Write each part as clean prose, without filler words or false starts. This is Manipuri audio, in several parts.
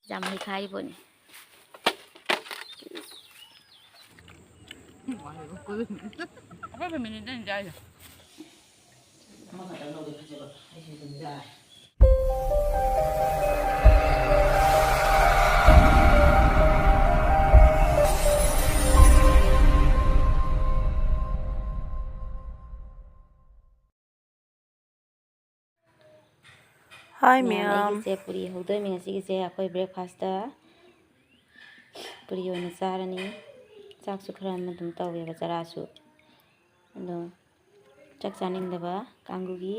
जाम है खाई बोने apa feminine dan jaya Hi, ma'am ma'am. अꯩꯒꯤꯁꯦ पूरी हौदोꯏꯃꯤ ꯉꯁꯤꯒꯤꯁꯦ ꯑꯩꯈꯣꯏ ꯕ꯭ꯔꯦꯛꯐꯥꯁꯇ पूरी ꯑꯣꯏꯅ ꯆꯥꯔꯅꯤ ꯆꯥꯛꯁꯨ ꯈꯔ ꯑꯃ ꯑꯗꯨꯝ ꯇꯧꯋꯦꯕ ꯆꯔꯥꯁꯨ ꯑꯗꯣ ꯆꯥꯛ ꯆꯥꯅꯤꯡꯗꯕ ꯀꯥꯡꯒꯨꯒꯤ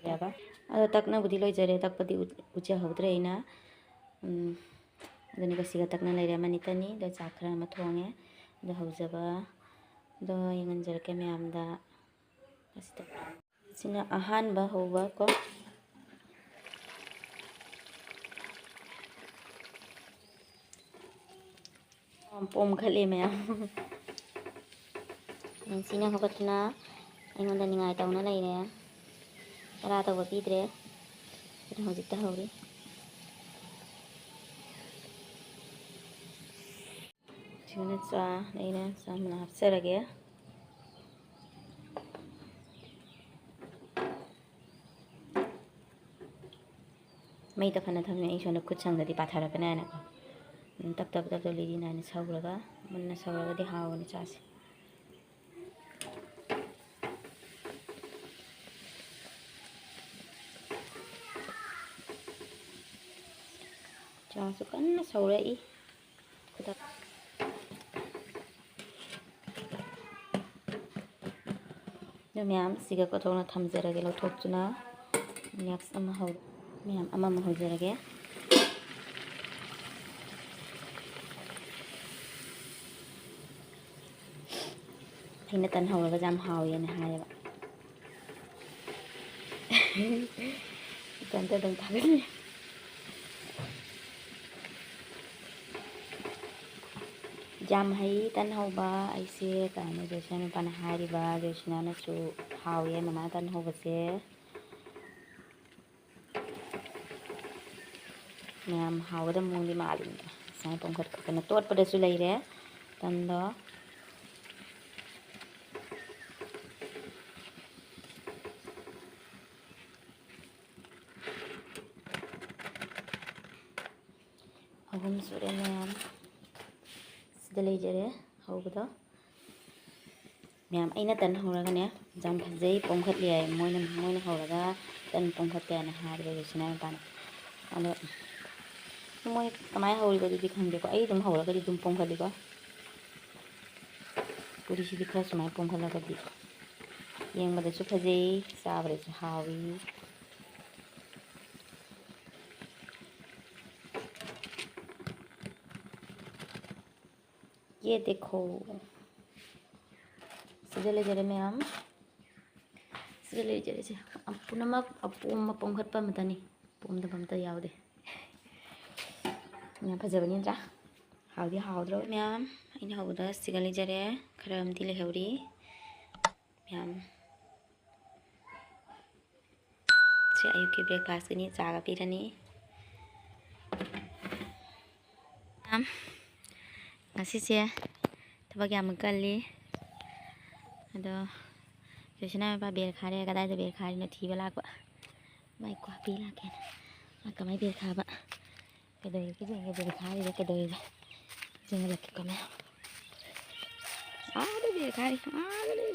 ꯌꯥꯕ ꯑꯗꯣ ꯇꯛꯅꯕꯨꯗꯤ ꯂꯣꯏꯖꯔꯦ ꯇꯛꯄꯗꯤ ꯎꯖꯍꯧꯗ꯭ꯔꯦ ꯑꯩꯅ ꯑꯗꯨꯅꯤ ꯀꯁꯤꯒ ꯇꯛꯅ ꯂꯩꯔꯦ ꯑꯃꯅꯤꯇꯅꯤ ꯑꯗꯣ ꯆꯥꯛ ꯈꯔ ꯑꯃ ꯊꯣꯡꯉꯦ ꯑꯗꯣ ꯍꯧꯖꯕ ꯑꯗꯣ ꯌꯦꯡꯍꯟꯖꯔꯛꯀꯦ ꯃꯌꯥꯝꯗ ꯁꯤꯅ ꯑꯍꯥꯟꯕ ꯍꯧꯕ ꯀꯣ ꯄꯣꯝꯈꯠꯂꯦ ꯃꯌꯥꯝ ꯁꯤꯅ ꯍꯧꯒꯠꯇꯨꯅ ꯑꯩꯉꯣꯟꯗ ꯅꯤꯡꯉꯥꯏ ꯇꯧꯅ ꯂꯩꯔꯦ ꯆꯔꯥ ꯇꯧꯕ ꯄꯤꯗ꯭ꯔꯦ ꯑꯗꯨꯅ ꯍꯧꯖꯤꯛꯇ ꯍꯧꯔꯤ ꯁꯤꯅ ꯆꯥ ꯑꯩꯅ ꯆꯥꯃꯅ ꯍꯥꯞꯆꯔꯒꯦ ꯃꯩꯗ ꯐꯅ ꯊꯝꯃꯦ ꯑꯩ ꯁꯣꯝꯗ ꯈꯨꯠ ꯁꯪꯗꯗꯤ ꯄꯥꯊꯔꯛꯀꯅꯤ ꯍꯥꯏꯅꯀꯣ ꯇꯞ ꯇꯞ ꯇꯞ ꯇꯞ ꯂꯤꯔꯤ ꯅꯥꯏꯅ ꯁꯧꯔꯒ ꯃꯨꯟꯅ ꯁꯧꯔꯒꯗꯤ ꯍꯥꯎꯕꯅꯤ ꯆꯥꯁꯦ ꯆꯥꯁꯨ ꯀꯟꯅ ꯁꯧꯔꯛꯏ ꯑꯗꯨ ꯃꯌꯥꯝ ꯁꯤꯒ ꯀꯣꯊꯣꯛꯅ ꯊꯝꯖꯔꯒꯦ ꯂꯧꯊꯣꯛꯇꯨꯅ ꯅꯦꯛꯁ ꯑꯃ ꯃꯌꯥꯝ ꯑꯃꯃꯨꯛ ꯍꯧꯖꯔꯒꯦ ꯑꯩꯅ ꯇꯟ ꯍꯧꯔꯒ ꯌꯥꯝ ꯍꯥꯎꯋꯦꯅ ꯍꯥꯏꯌꯦꯕ ꯏꯊꯟꯇ ꯑꯗꯨꯝ ꯊꯥꯒꯠꯂꯤ ꯌꯥꯝ ꯍꯩ ꯇꯟ ꯍꯧꯕ ꯑꯩꯁꯦ ꯀꯥꯏꯅ ꯖꯣꯏꯁꯅꯥ ꯅꯨꯄꯥꯅ ꯍꯥꯏꯔꯤꯕ ꯖꯣꯏꯁꯅꯥꯅꯁꯨ ꯍꯥꯎꯋꯦ ꯃꯃꯥ ꯇꯟ ꯍꯧꯕꯁꯦ ꯃꯌꯥꯝ ꯍꯥꯎꯒꯗꯕ ꯃꯑꯣꯡꯗꯤ ꯃꯥꯜꯂꯤꯅꯦ ꯁꯨꯃꯥꯏꯅ ꯄꯣꯡꯈꯠꯈꯠꯇꯅ ꯇꯣꯠꯄꯗꯁꯨ ꯂꯩꯔꯦ ꯇꯟꯗꯣ ꯑꯍꯨꯝ ꯁꯨꯔꯦ ꯃꯌꯥꯝ ꯁꯤꯗ ꯂꯩꯖꯔꯦ ꯍꯧꯕꯗꯣ ꯃꯌꯥꯝ ꯑꯩꯅ ꯇꯟ ꯍꯧꯔꯒꯅꯦ ꯌꯥꯝ ꯐꯖꯩ ꯄꯣꯡꯈꯠꯂꯤ ꯍꯥꯏ ꯃꯣꯏꯅ ꯍꯧꯔꯒ ꯇꯟ ꯄꯣꯡꯈꯠꯇꯦꯅ ꯍꯥꯏꯔꯤꯕ ꯖꯣꯏꯁꯅꯥ ꯅꯨꯄꯥꯅ ꯑꯗꯣ ꯃꯣꯏ ꯀꯃꯥꯏꯅ ꯍꯧꯔꯤꯕꯗꯨꯗꯤ ꯈꯪꯗꯦꯀꯣ ꯑꯩ ꯑꯗꯨꯝ ꯍꯧꯔꯒꯗꯤ ꯑꯗꯨꯝ ꯄꯣꯡꯈꯠꯂꯤꯀꯣ ꯄꯨꯔꯤꯁꯤꯗꯤ ꯈꯔ ꯁꯨꯃꯥꯏꯅ ꯄꯣꯡꯈꯠꯂꯒꯗꯤ ꯌꯦꯡꯕꯗꯁꯨ ꯐꯖꯩ ꯆꯥꯕꯗꯁꯨ ꯍꯥꯎꯋꯤ ये देखो sida lejare ma'am sida lejare se punamak apom pongkhatpa matani pomda pamta yaude nya phajabani ntra hawdi hawdro ma'am aina hawda siga lejare khara amdi lehawri ma'am se ayuki breakfast ni chaga pirani ma'am ngasi se tabak yam kalli अदो जोशना में बेर खारे कदाई बेर खारी न थी वाला को माई को पी लाके ना कमाई बेर खाबा कदोई के जेंगे बेर खारी रे कदोई जेंगे लके को मैं आ दे बेर खारी आ दे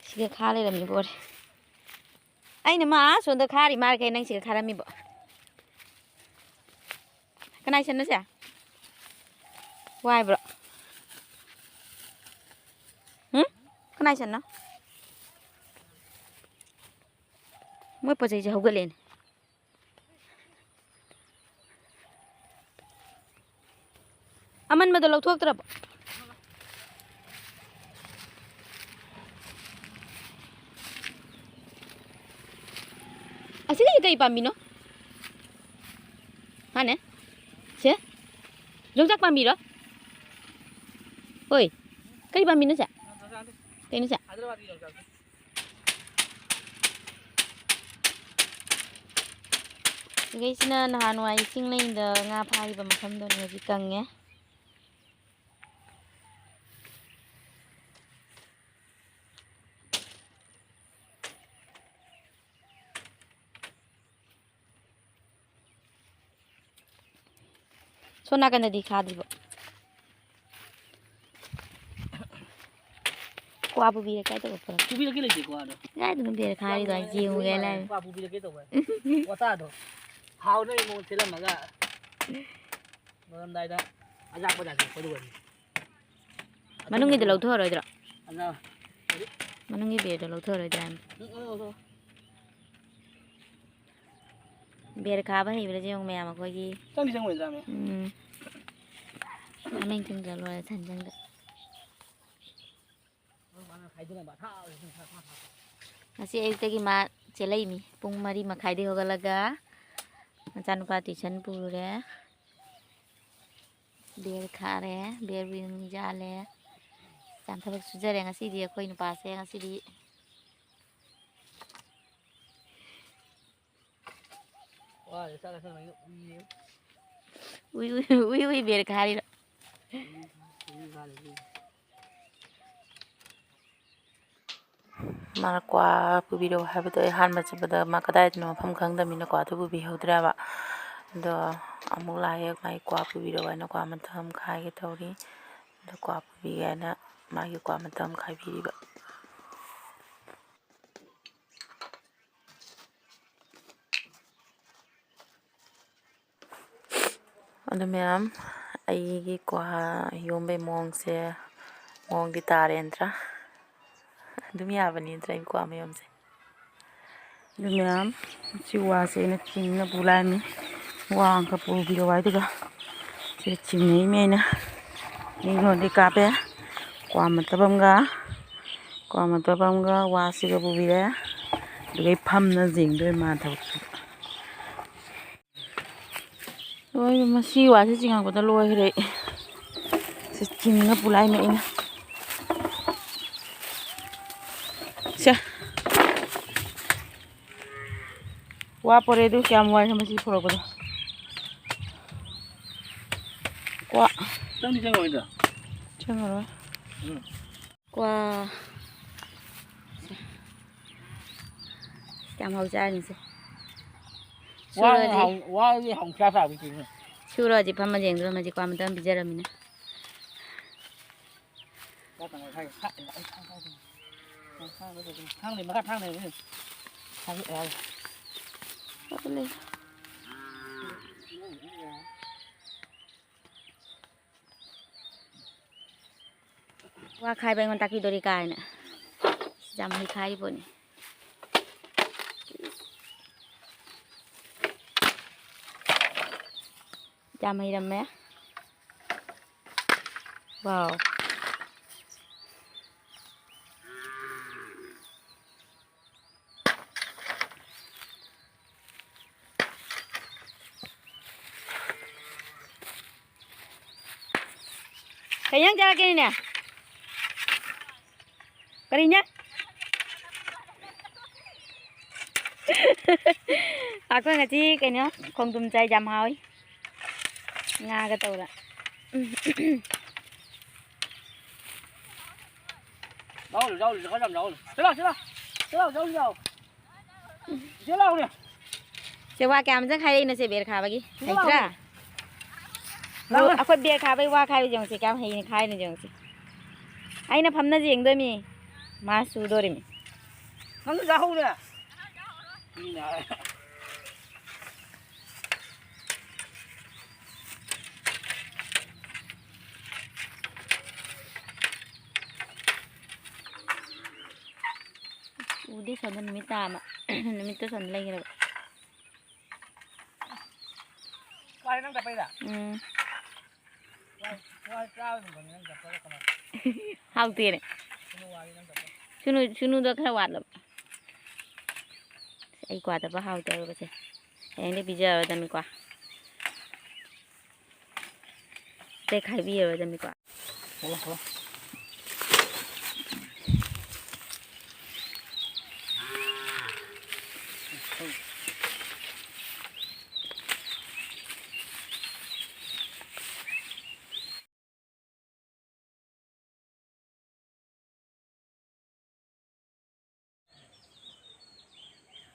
सिगे खाले रमी बोर आइने मा सोंद खारी मार के नंग सिगे खारामी बो कनाई सन से वाई ब्रो कनाई सन ना मैं पचे जे होगलेन अमन में तो लोग थोक तरफ असी नहीं कहीं पामी नो हाँ ने से लोग जाक पामी रो ओए कहीं पामी नो से कहीं नो से ꯁꯤꯒꯩꯁꯤꯅ ꯅꯍꯥꯟꯋꯥꯏ ꯏꯁꯤꯡ ꯂꯩꯗ ꯉꯥ ꯐꯥꯔꯤꯕ ꯃꯐꯝꯗꯨꯅꯤ ꯍꯧꯖꯤꯛ ꯀꯪꯉꯦ ꯁꯣꯝ ꯅꯥꯀꯟꯗꯗꯤ ꯈꯥꯗ꯭ꯔꯤꯕꯣ ꯀ꯭ꯋꯥ ꯄꯨꯕꯤꯔꯦ ꯀꯥꯏ ꯇꯧꯕ ꯄꯨꯔꯛ ꯄꯨꯕꯤꯔꯛꯀꯦ ꯂꯩꯇꯦ ꯀ꯭ꯋꯥꯗꯣ ꯀꯥꯏꯗꯅꯣ ꯕꯦꯔ ꯈꯥꯔꯤꯗꯣ ꯑꯩ ꯌꯦꯡꯉꯨꯒꯦ ꯂꯥꯏ ꯀ꯭ꯋꯥ ꯄꯨꯕꯤꯔꯛꯀꯦ ꯇꯧꯕ ꯋꯥꯇꯥꯗꯣ ꯍꯥꯎꯅ ꯏꯃꯣꯟ ꯊꯤꯜꯂꯝꯃꯒ ꯂꯣꯏꯔꯝꯗꯥꯏꯗ ꯑꯌꯥꯛꯄ ꯖꯥꯠꯄꯗꯨꯒ ꯃꯅꯨꯡꯒꯤꯗꯣ ꯂꯧꯊꯣꯛꯑꯔꯣꯏꯗ꯭ꯔꯣ ꯑꯗ ꯃꯅꯨꯡꯒꯤ ꯕꯦꯔꯗꯣ ꯂꯧꯊꯣꯛꯑꯔꯣꯏꯗ꯭ꯔꯥ ꯕꯦꯔ ꯈꯥꯕ ꯍꯩꯕ꯭ꯔꯥ ꯌꯦꯡꯉꯨ ꯃꯌꯥꯝ ꯑꯩꯈꯣꯏꯒꯤ ꯆꯪꯗꯤ ꯆꯪꯉꯣꯏꯗ꯭ꯔꯥꯃꯦ ꯍꯥꯃꯦꯡ ꯊꯤꯡꯖ ꯂꯣꯏꯔꯦ ꯁꯟꯖꯪꯗ ꯉꯁꯤ ꯑꯌꯨꯛꯇꯒꯤ ꯃꯥ ꯆꯦꯜꯂꯛꯏꯃꯤ ꯄꯨꯡ 4:30 ꯍꯧꯒꯠꯂꯒ ꯃꯆꯥꯅꯨꯄꯥ ꯇꯨꯏꯁꯟ ꯄꯨꯔꯨꯔꯦ ꯕꯦꯔ ꯈꯥꯔꯦ ꯕꯦꯔ ꯌꯥꯜꯂꯦ ꯌꯥꯝ ꯊꯕꯛ ꯁꯨꯖꯔꯦ ꯉꯁꯤꯗꯤ ꯑꯩꯈꯣꯏ ꯅꯨꯄꯥꯁꯦ ꯉꯁꯤꯗꯤ ꯎꯏ ꯕꯦꯔ ꯈꯥꯔꯤꯔꯣ ꯃꯥꯅ ꯀ꯭ꯋꯥ ꯄꯨꯕꯤꯔꯛꯎ ꯍꯥꯏꯕꯗꯣ ꯑꯩ ꯑꯍꯥꯟꯕ ꯆꯠꯄꯗ ꯃꯥ ꯀꯗꯥꯏꯗꯅꯣ ꯃꯐꯝ ꯈꯪꯗꯕꯅꯤꯅ ꯀ꯭ꯋꯥꯗꯨ ꯄꯨꯕꯤꯍꯧꯗ꯭ꯔꯦꯕ ꯑꯗꯣ ꯑꯃꯨꯛ ꯂꯥꯛꯑꯦ ꯃꯥꯒꯤ ꯀ꯭ꯋꯥ ꯄꯨꯕꯤꯔꯛꯎ ꯍꯥꯏꯅ ꯀ꯭ꯋꯥ ꯃꯇꯝ ꯈꯥꯏꯒꯦ ꯇꯧꯔꯤ ꯑꯗꯣ ꯀ꯭ꯋꯥ ꯄꯨꯕꯤꯒꯦ ꯍꯥꯏꯅ ꯃꯥꯒꯤ ꯀ꯭ꯋꯥ ꯃꯇꯝ ꯈꯥꯏꯕꯤꯔꯤꯕ ꯑꯗꯨ ꯃꯌꯥꯝ ꯑꯩꯒꯤ ꯀ꯭ꯋꯥ ꯌꯣꯝꯕꯩ ꯃꯑꯣꯡꯗꯤ ꯇꯥꯔꯦ ꯅꯠꯇ꯭ꯔꯥ ꯑꯗꯨꯝ ꯌꯥꯕꯅꯤ ꯅꯠꯇ꯭ꯔꯥ ꯑꯩ ꯀ꯭ꯋꯥ ꯃꯌꯣꯝꯁꯦ ꯑꯗꯨ ꯃꯌꯥꯝ ꯁꯤ ꯋꯥꯁꯦ ꯑꯩꯅ ꯆꯤꯡꯅ ꯄꯨꯂꯥꯛꯑꯅꯤ ꯋꯥ ꯑꯃꯈꯛ ꯄꯨꯕꯤꯔꯛꯑꯣ ꯑꯗꯨꯒ ꯁꯤ ꯆꯤꯡꯅꯩꯃꯦ ꯑꯩꯅ ꯃꯤꯉꯣꯟꯗꯤ ꯀꯥꯞꯄꯦ ꯀ꯭ꯋꯥ ꯃꯇꯕ ꯑꯃꯒ ꯋꯥꯁꯤꯒ ꯄꯨꯕꯤꯔꯦ ꯑꯗꯨꯒ ꯑꯩ ꯐꯝꯅ ꯌꯦꯡꯗꯣꯏ ꯃꯥ ꯊꯕꯛꯁꯨ ꯂꯣꯏ ꯃꯁꯤ ꯋꯥꯁꯤ ꯆꯤꯡꯉꯛꯄꯗ ꯂꯣꯏꯈ꯭ꯔꯦ ꯁꯤ ꯆꯤꯡꯅ ꯄꯨꯂꯥꯛꯏꯃꯦ ꯑꯩꯅ ꯁꯦ ꯋꯥ ꯄꯣꯔꯦ ꯑꯗꯨ ꯀꯌꯥꯝ ꯋꯥꯏ ꯃꯁꯤ ꯄꯨꯔꯛꯄꯗꯣ ꯀ꯭ꯋꯥ ꯆꯪꯗꯤ ꯆꯪꯉꯣꯏꯗ꯭ꯔꯥ ꯆꯪꯉꯔꯣꯏ ꯀ꯭ꯋꯥ ꯌꯥꯝ ꯍꯥꯎ ꯆꯥꯔꯤꯁꯦ ꯋꯥꯒꯤ ꯍꯪꯁꯥ ꯁꯥꯕꯤꯁꯤꯅꯦ ꯁꯨꯔꯣ ꯍꯧꯖꯤꯛ ꯐꯝꯃ ꯌꯦꯡꯗꯣꯏꯔꯣ ꯍꯧꯖꯤꯛ ꯀ꯭ꯋꯥ ꯃꯇꯝ ꯄꯤꯖꯔꯝꯃꯤꯅ ꯋꯥ ꯈꯥꯏꯕ ꯑꯩꯉꯣꯟꯗ ꯇꯥꯛꯄꯤꯗꯣꯔꯤ ꯀꯥꯏꯅ ꯌꯥꯝ ꯍꯩ ꯈꯥꯏꯔꯤ ꯄꯣꯠꯅꯤ ꯌꯥꯝ ꯍꯩꯔꯝꯃꯦ ꯋꯥꯎ kayaknya cara gini ya karinya aku ngaji kayaknya không tum chay jam hỏi nga cái tàu đó đâu có làm đâu thế nào nè sẽ qua cam rất hay nó sẽ biệt khá bagi hay chưa aku biệt khá bagi qua khai giống sẽ cam hay khai nó giống sẽ ai nó phầm nó gì đôi mi mà su đôi mi nó ra không nè udah sana minta ama minta sana lagi lah quay nó gặp đây là hao tiền này sunu đó khai quạt lắm ai quạt tập hao tiền rồi chứ anh đi bây giờ rồi mình quạt để khai bây giờ rồi mình quạt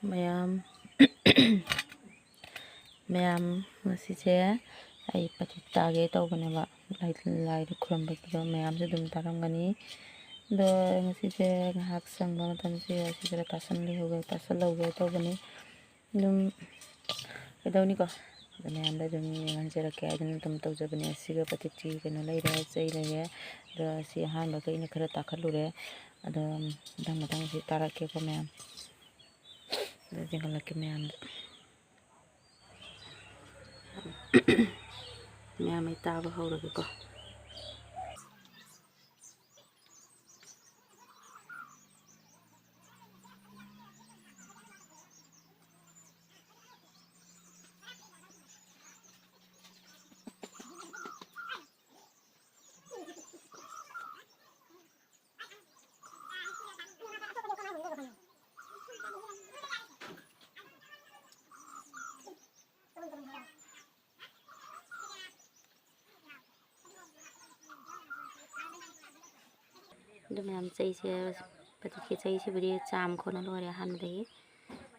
ꯃꯌꯥꯝ ꯃꯌꯥꯝ ꯉꯁꯤꯁꯦ ꯑꯩ ꯄꯇꯤꯠ ꯇꯥꯒꯦ ꯇꯧꯕꯅꯦꯕ ꯂꯥꯏꯗ ꯈꯨꯔꯨꯝꯕꯒꯤꯗꯣ ꯃꯌꯥꯝꯁꯨ ꯑꯗꯨꯝ ꯇꯥꯔꯝꯒꯅꯤ ꯑꯗꯣ ꯉꯁꯤꯁꯦ ꯉꯥꯏꯍꯥꯛ ꯁꯪꯕ ꯃꯇꯝꯁꯦ ꯑꯁꯤ ꯈꯔ ꯇꯥꯁꯜꯍꯧꯒꯦ ꯇꯧꯕꯅꯤ ꯑꯗꯨꯝ ꯀꯩꯗꯧꯅꯤꯀꯣ ꯑꯗꯣ ꯃꯌꯥꯝꯗ ꯑꯗꯨꯝ ꯌꯦꯡꯍꯟꯖꯔꯛꯀꯦ ꯍꯥꯏꯗꯅ ꯑꯗꯨꯝ ꯇꯧꯖꯕꯅꯦ ꯑꯁꯤꯒ ꯄꯇꯤꯠꯀꯤ ꯀꯩꯅꯣ ꯂꯩꯔꯦ ꯆꯩ ꯂꯩꯔꯦ ꯑꯗꯣ ꯑꯁꯤ ꯑꯍꯥꯟꯕꯒ ꯑꯩꯅ ꯈꯔ ꯇꯥꯈꯠꯂꯨꯔꯦ ꯑꯗꯣ ꯃꯊꯪ ꯁꯤ ꯇꯥꯔꯛꯀꯦꯀꯣ ꯃꯌꯥꯝ ꯑꯗꯣ ꯌꯦꯡꯍꯜꯂꯛꯀꯦ ꯃꯌꯥꯝꯗ ꯃꯌꯥꯝ ꯑꯩ ꯇꯥꯕ ꯍꯧꯔꯒꯦꯀꯣ ꯑꯗꯨ ꯃꯌꯥꯝ ꯆꯩꯁꯦ ꯄꯇꯤꯠꯀꯤ ꯆꯩꯁꯤꯕꯨꯗꯤ ꯆꯥꯝ ꯈꯣꯠꯅ ꯂꯣꯏꯔꯦ ꯑꯍꯥꯟꯕꯗꯒꯤ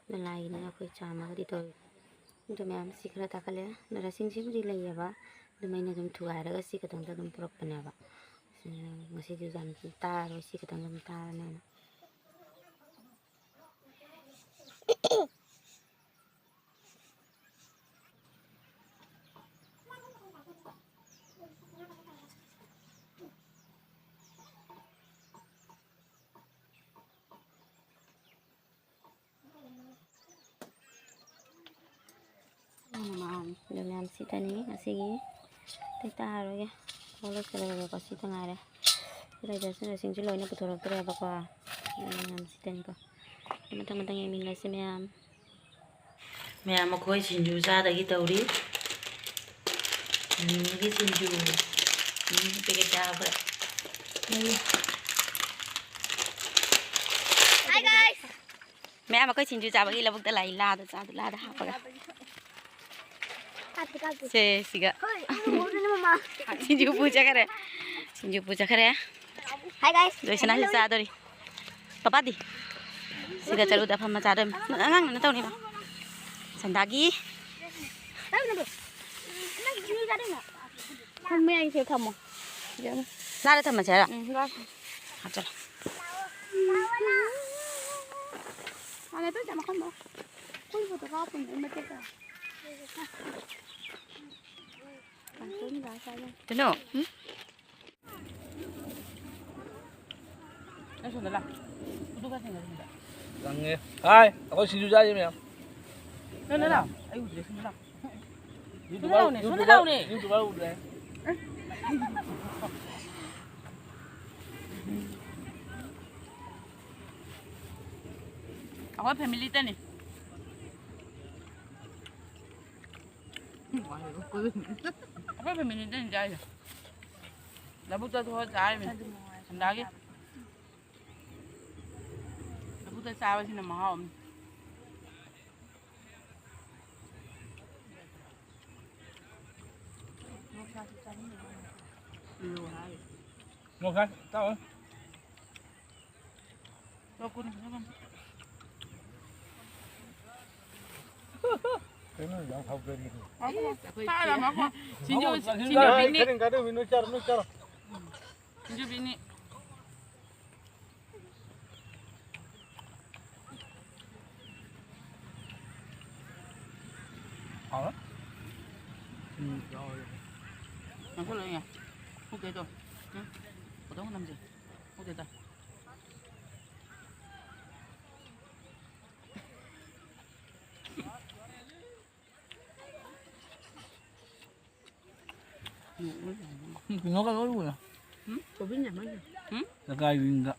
ꯑꯗꯨ ꯂꯥꯏꯒꯤꯅꯤꯅ ꯑꯩꯈꯣꯏ ꯆꯥꯝꯃꯒꯗꯤ ꯇꯧꯋꯤ ꯑꯗꯨ ꯃꯌꯥꯝ ꯁꯤ ꯈꯔ ꯇꯥꯈꯠꯂꯦ ꯑꯗꯣ ꯔꯁꯤꯡꯁꯤꯕꯨꯗꯤ ꯂꯩꯌꯦꯕ ꯑꯗꯨꯝ ꯑꯩꯅ ꯑꯗꯨꯝ ꯊꯨꯒꯥꯏꯔꯒ ꯁꯤ ꯈꯛꯇꯪꯗ ꯑꯗꯨꯝ ꯄꯨꯔꯛꯄꯅꯦꯕ ꯉꯁꯤꯗꯤ ꯌꯥꯝ ꯇꯥꯔꯔꯣꯏ ꯁꯤ ꯈꯛꯇꯪ ꯑꯗꯨꯝ ꯇꯥꯔꯅꯦꯅ ꯑꯗꯨ ꯃꯌꯥꯝ ꯁꯤꯇꯅꯤ ꯉꯁꯤꯒꯤ ꯇꯥꯔꯔꯣꯏꯒꯦ ꯂꯣꯏꯁꯤꯜꯂꯒꯦꯀꯣ ꯁꯤꯇ ꯉꯥꯏꯔꯦ ꯂꯩꯗꯁꯤꯡꯁꯨ ꯂꯣꯏꯅ ꯄꯨꯊꯣꯔꯛꯇ꯭ꯔꯦꯕꯀꯣ ꯃꯌꯥꯝ ꯁꯤꯇꯅꯤꯀꯣ ꯃꯊꯪ ꯌꯦꯡꯃꯤꯟꯅꯁꯤ ꯃꯌꯥꯝ ꯑꯩꯈꯣꯏ ꯁꯤꯡꯖꯨ ꯆꯥꯗꯒꯤ ꯇꯧꯔꯤ ꯃꯤꯒꯤ ꯁꯤꯡꯖꯨ ꯄꯦꯀꯦꯠ ꯆꯥꯕ ꯃꯌꯥꯝ ꯑꯩꯈꯣꯏ ꯁꯤꯡꯖꯨ ꯆꯥꯕꯒꯤ ꯂꯧꯕꯨꯛꯇ ꯂꯥꯛꯏ ꯂꯥꯗ ꯍꯥꯞꯄꯒ ꯁꯦ ꯁꯤꯒ ꯁꯤꯡꯖꯨ ꯄꯨꯖꯈ꯭ꯔꯦ ꯂꯣꯏꯁꯅꯥꯁꯤ ꯆꯥꯗꯣꯔꯤ ꯄꯄꯥꯗꯤ siga charu da fama charu ngang na tawni ba sandagi không mấy anh sẽ thầm không na da thama chara ha chala anh ấy chả mà không đâu cuối vừa tao góp mình mới chết rồi còn xuống ra sao đây thế nào Nó xuống đây rằng nghe hai có xin ra gì mày nó nào ai uống đấy nào xuống đâu này YouTube này Ako family tan eh. Ako family tan jaya. Labu ta thua jaya mình. Sandagi. Labu ta sawa sina mahal. một cái tao ơi Đâu kun cái nó đang học về Sao là mà Sinju bini. cái đó nó char Sinju bini. hả Nó có lên à? Ok rồi. Có đâu làm gì? Ok rồi. nó cái lối rồi Có biết nhà mấy nhỉ? là cái gì đó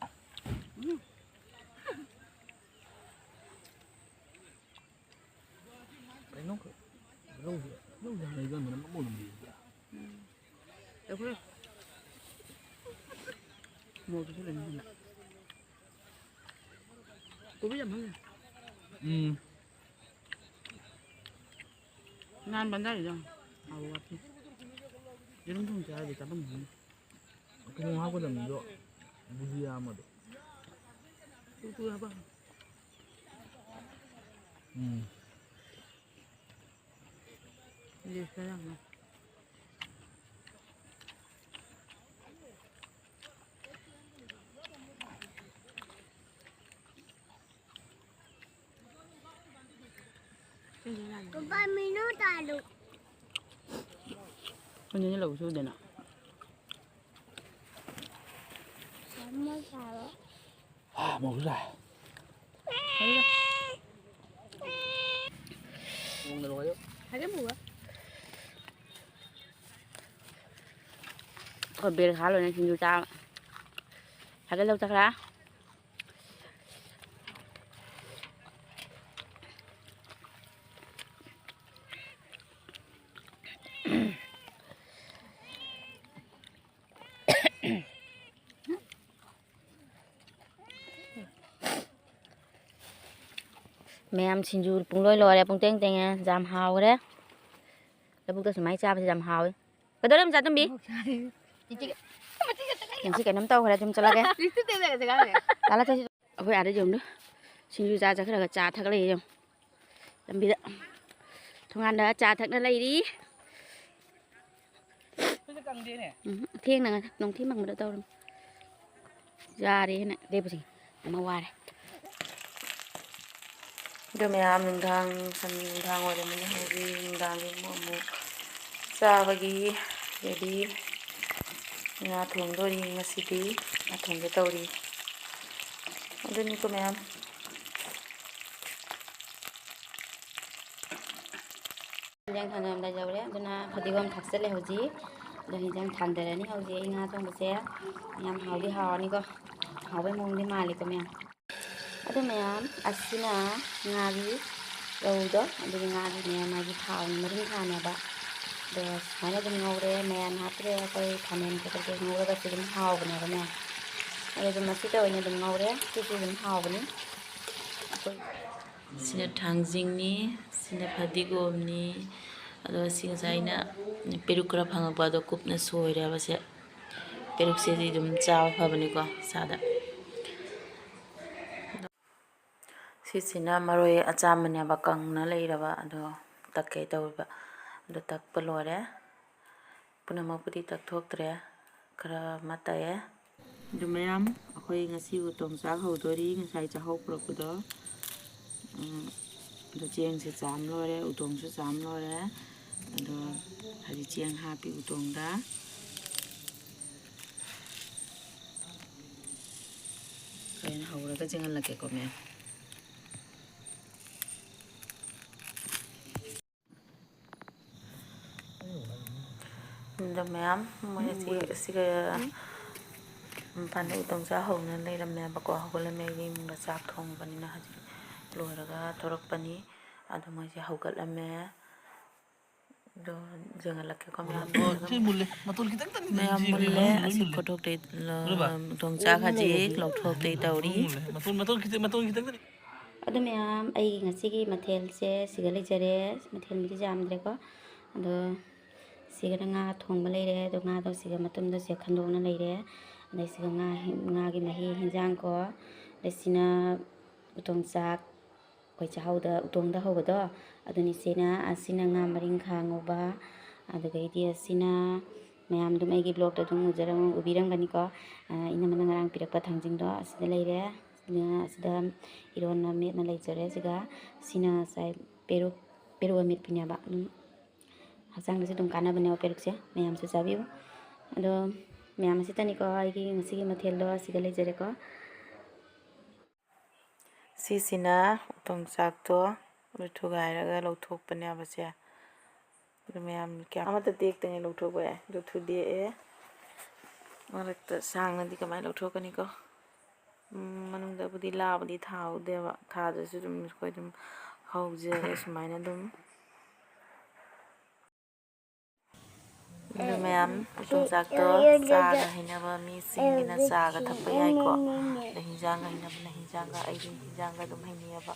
cái nó này gần nó muốn làm gì Được rồi. Mua cái này nè. Có biết nhà mấy nhỉ? Nan bán đây rồi. À gặp đi. 이런 좀 줘야 돼. 잡은 뭐. 그냥 하고 다니는 거 무지야 아마도 또 해봐. Ini lagu sudah nak. Mau sudah. Còn biệt khá rồi này xin chú cha thật cái lâu chắc ra mẹ em xin chú bung lôi lòi này bung tên tên giảm hào đấy là bung tôi sẽ máy cha phải giảm hào cái đó làm sao tôm bi yang sih kayak น้ำเต้า kaya cuma celak ya. Lala tadi, aku ada jom tu. Sini juga aja kena cah thak lagi jom. Tapi dah, thungan dah cah thak dah lagi di. Thieng nang, nong thieng mang benda tahu. Jadi ni, dia pun sih, mawar. เดี๋ยวแม่อาหนึ่งทางสันทางว่าเดี๋ยวมันให้ดีหนึ่งทางที่หมูซาบกี้เดี๋ยวดีงาถุงตัวดีงาสีดีงาถุงจะเตาดีอันนี้ก็แม่ยังทางเดิมได้เจ้าเลยดูนะพอดีว่ามันถักเสร็จแล้วจีเดี๋ยวยังทางเดินนี่เขาจีงาต้องไปเสียยำหาวที่หาวนี่ก็หาวไปมุงที่มาเลยก็แม่ada mayam asina ngari daudo ada ngari mayam lagi tahu mering kan ya pak terus mana dengan ngore mayam hatre apa kamen kita ke ngore pasti dengan tahu benar benar ada tu masih tahu ini dengan ngore itu dengan tahu benar sini tangzing ni sini padigom ni ada sini saya nak peruk kerap hang apa ada kup na soy dia pasal peruk saya di dalam jauh apa ni ko sada sisina maroi achamanya bakang na leiraba ado takke tawba ado takpa lore punama pudi tak thoktre khara mataye du mayam akhoi ngasi utong sa hodori ngasai cha hok prokudo ado jeng se cham lore utong se cham lore ado hari jeng hapi utong da kain haura ka jengan lake ko me Dah ma'am, mungkin si pandai utang sahau nanti dah ma'am bakal hau kalau ma'am dah sak thong pani na haji luar raga thorak pani ada masih hau kalau ma'am do jangan lagi kau ma'am ma'am mulle asyik kotok deh utang sak haji lauk thok deh tauri ada mayam ay ngasi ki mathel se sigale jare mathel mi jam dre ko ado siga nga thongba leire do nga do siga matum do se khandona leire dai siga nga gi mahi hinjang ko desina utong sak koi chahau da utong da hoba do aduni sena asina nga maring khangoba adaga idi asina mayam dum ai gi blog da dum ujarang ubirang gani ko ina mana ngarang pirakpa thangjing do asida leire asida irona met na leijare siga sina sai peru amit punya ba Hasang nasi dum kana bane operuk se mayam su sabiu ado mayam sita ni ko ai ki ngasi ki mathel do sigale jere ko sisina utang sak to lutu gai raga lauk thok pani abase du ma'am kya amata tek tenge lauk thok ba lutu de marak ta sang nadi kamai lauk thok ani ko manung da budi la budi thau de wa tha da su dum ko dum hau je sumaina dum Dah ma'am, utang sak to saga hinaba mi singina saga thappa yai ko da hinjanga hinaba na hinjanga ai hinjanga dum hiniya ba